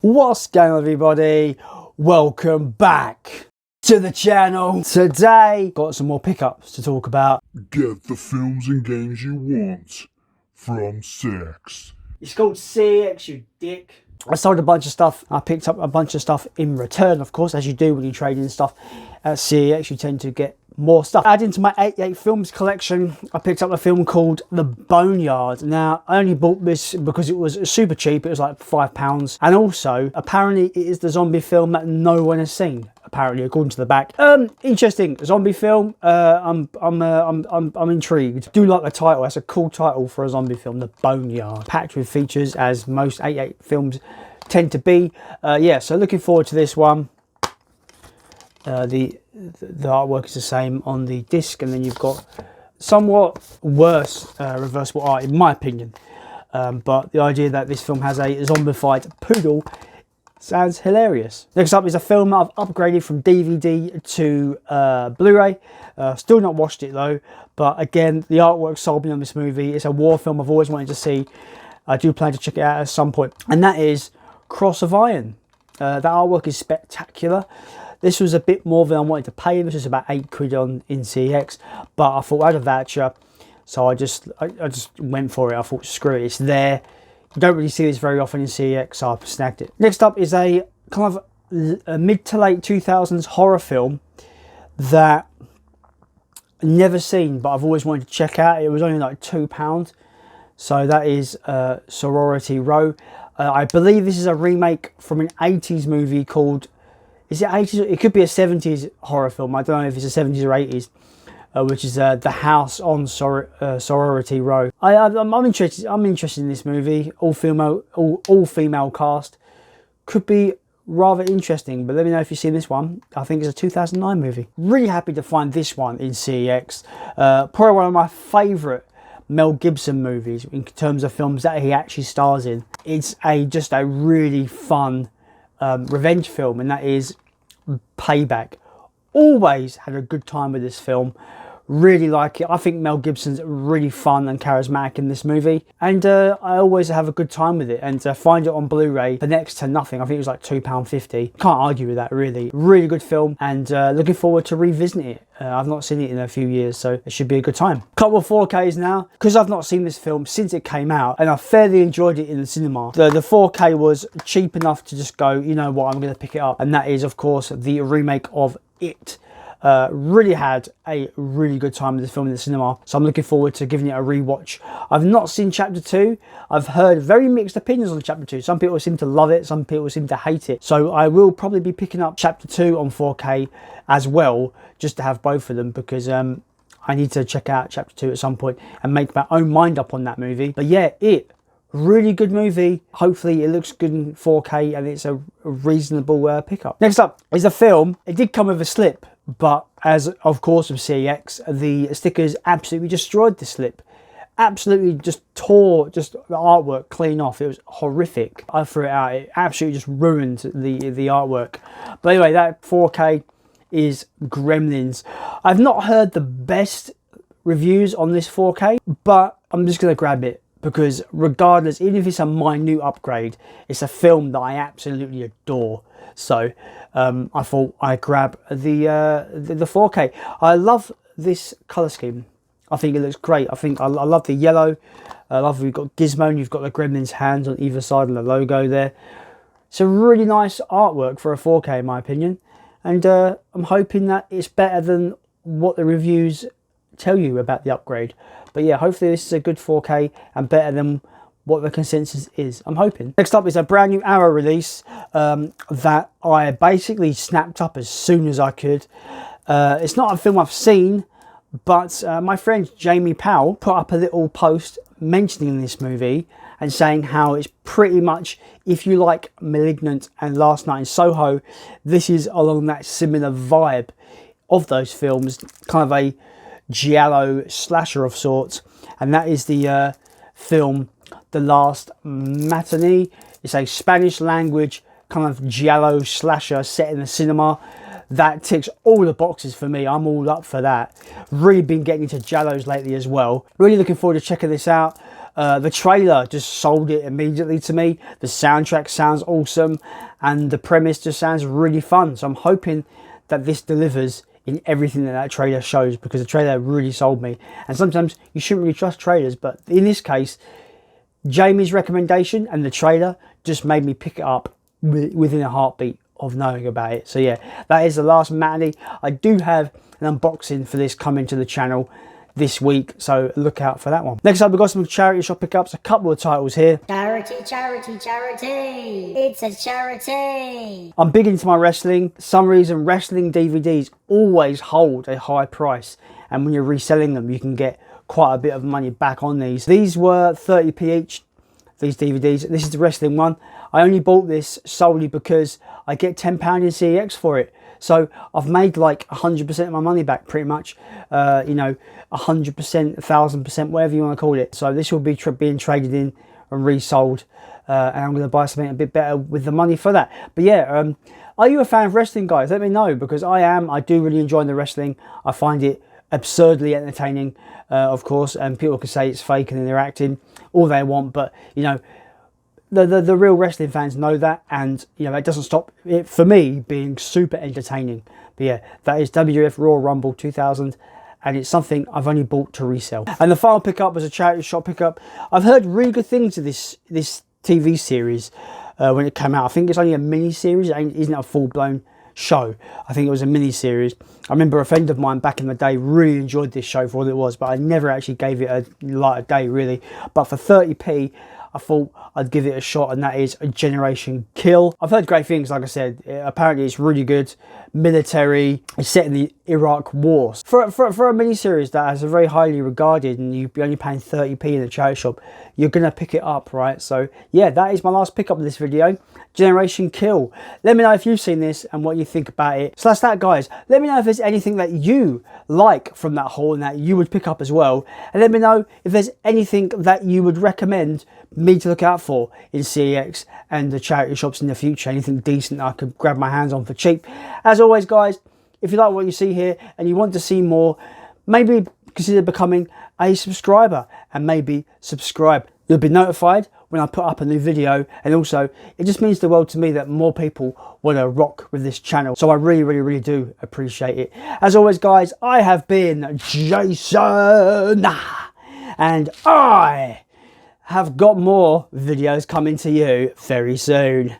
What's going on, everybody? Welcome back to the channel. Today got some more pickups to talk about. Get the films and games you want from CeX. It's called CeX, you dick. I sold a bunch of stuff. I picked up a bunch of stuff in return, of course, as you do when you trade in stuff at CeX. You tend to get more stuff. Adding to my 88 films collection, I picked up a film called The Boneyard. Now, I only bought this because it was super cheap. It was like £5. And also, apparently, it is the zombie film that no one has seen. Apparently, according to the back. Interesting zombie film. I'm intrigued. Do like the title. That's a cool title for a zombie film. The Boneyard. Packed with features, as most 88 films tend to be. Yeah, so looking forward to this one. The artwork is the same on the disc, and then you've got somewhat worse reversible art, in my opinion. But the idea that this film has a zombified poodle sounds hilarious. Next up is a film that I've upgraded from DVD to Blu-ray. Still not watched it though, but again, the artwork sold me on this movie. It's a war film I've always wanted to see. I do plan to check it out at some point, and that is Cross of Iron. That artwork is spectacular. This was a bit more than I wanted to pay. This was about £8 in CeX, but I thought I had a voucher, so I just went for it. I thought, screw it, it's there. You don't really see this very often in CeX, so I snagged it. Next up is a kind of a mid to late 2000s horror film that I've never seen, but I've always wanted to check out. It was only like £2, so that is Sorority Row. I believe this is a remake from an 80s movie called... Is it 80s? It could be a 70s horror film. I don't know if it's a 70s or 80s, which is The House on Sorority Row. I'm interested. I'm interested in this movie. All female cast. Could be rather interesting. But let me know if you've seen this one. I think it's a 2009 movie. Really happy to find this one in CeX. Probably one of my favourite Mel Gibson movies in terms of films that he actually stars in. It's just a really fun revenge film, and that is Payback. Always had a good time with this film. Really like it. I think Mel Gibson's really fun and charismatic in this movie, and I always have a good time with it. And to find it on Blu-ray for next to nothing, I think it was like £2.50. Can't argue with that, really. Really good film, and looking forward to revisiting it. I've not seen it in a few years, so it should be a good time. Couple of 4Ks now, because I've not seen this film since it came out, and I fairly enjoyed it in the cinema. The 4K was cheap enough to just go, you know what, I'm going to pick it up, and that is, of course, the remake of It. Really had a really good time with this film in the cinema, so I'm looking forward to giving it a rewatch. I've not seen Chapter 2. I've heard very mixed opinions on Chapter 2. Some people seem to love it, some people seem to hate it. So I will probably be picking up Chapter 2 on 4K as well, just to have both of them, because I need to check out Chapter 2 at some point and make my own mind up on that movie. But yeah, It. Really good movie. Hopefully it looks good in 4K and it's a reasonable pickup. Next up is a film. It did come with a slip, but as of course with CeX, the stickers absolutely destroyed the slip. Absolutely just tore the artwork clean off. It was horrific. I threw it out. It absolutely just ruined the artwork. But anyway, that 4K is Gremlins. I've not heard the best reviews on this 4K, but I'm just going to grab it, because regardless, even if it's a minute upgrade, it's a film that I absolutely adore. So I thought I'd grab the 4K. I love this colour scheme. I think it looks great. I love the yellow. I love you've got Gizmo and you've got the Gremlins hands on either side and the logo there. It's a really nice artwork for a 4K in my opinion. And I'm hoping that it's better than what the reviews tell you about the upgrade. But yeah, hopefully this is a good 4K and better than what the consensus is. I'm hoping. Next up is a brand new Arrow release that I basically snapped up as soon as I could. It's not a film I've seen, but my friend Jamie Powell put up a little post mentioning this movie and saying how it's pretty much, if you like Malignant and Last Night in Soho, this is along that similar vibe of those films, kind of a giallo slasher of sorts, and that is the film The Last Matinee. It's a Spanish language kind of giallo slasher set in the cinema. That ticks all the boxes for me. I'm all up for that. Really been getting into giallos lately as well. Really looking forward to checking this out. The trailer just sold it immediately to me. The soundtrack sounds awesome and the premise just sounds really fun. So I'm hoping that this delivers in everything that trailer shows, because the trailer really sold me. And sometimes you shouldn't really trust trailers, but in this case, Jamie's recommendation and the trailer just made me pick it up within a heartbeat of knowing about it. So yeah, that is the last matinee. I do have an unboxing for this coming to the channel this week, so look out for that one. Next up, we've got some charity shop pickups, a couple of titles here. Charity, charity, charity. It's a charity. I'm big into my wrestling. For some reason, wrestling DVDs always hold a high price, and when you're reselling them, you can get quite a bit of money back on these. These were 30p each, these DVDs. This is the wrestling one. I only bought this solely because I get £10 in CEX for it. So I've made like 100% of my money back, pretty much. You know, 100%, 1000%, whatever you want to call it. So this will be being traded in and resold, and I'm going to buy something a bit better with the money for that. But yeah, are you a fan of wrestling, guys? Let me know, because I am. I do really enjoy the wrestling. I find it absurdly entertaining, of course, and people can say it's fake and they're acting all they want, but you know, the real wrestling fans know that, and you know, that doesn't stop it for me being super entertaining. But yeah, that is WF Royal Rumble 2000, and it's something I've only bought to resell. And the final pickup was a charity shop pickup. I've heard really good things of this TV series when it came out. I think it's only a mini series, it isn't a full-blown show. I think it was a mini series. I remember a friend of mine back in the day really enjoyed this show for what it was, but I never actually gave it a light of day really. But for 30p, I thought I'd give it a shot, and that is a Generation Kill. I've heard great things, like I said. Apparently it's really good. Military. It's set in the Iraq War. For a mini-series that is very highly regarded, and you're only paying 30p in the charity shop, you're going to pick it up, right? So yeah, that is my last pickup of this video. Generation Kill. Let me know if you've seen this and what you think about it. So that's that, guys. Let me know if there's anything that you like from that haul and that you would pick up as well. And let me know if there's anything that you would recommend me to look out for in CEX and the charity shops in the future. Anything decent that I could grab my hands on for cheap. As always, guys, if you like what you see here and you want to see more, maybe consider becoming a subscriber and maybe subscribe. You'll be notified when I put up a new video, and also it just means the world to me that more people want to rock with this channel. So I really do appreciate it. As always, guys, I have been Jason, and I have got more videos coming to you very soon.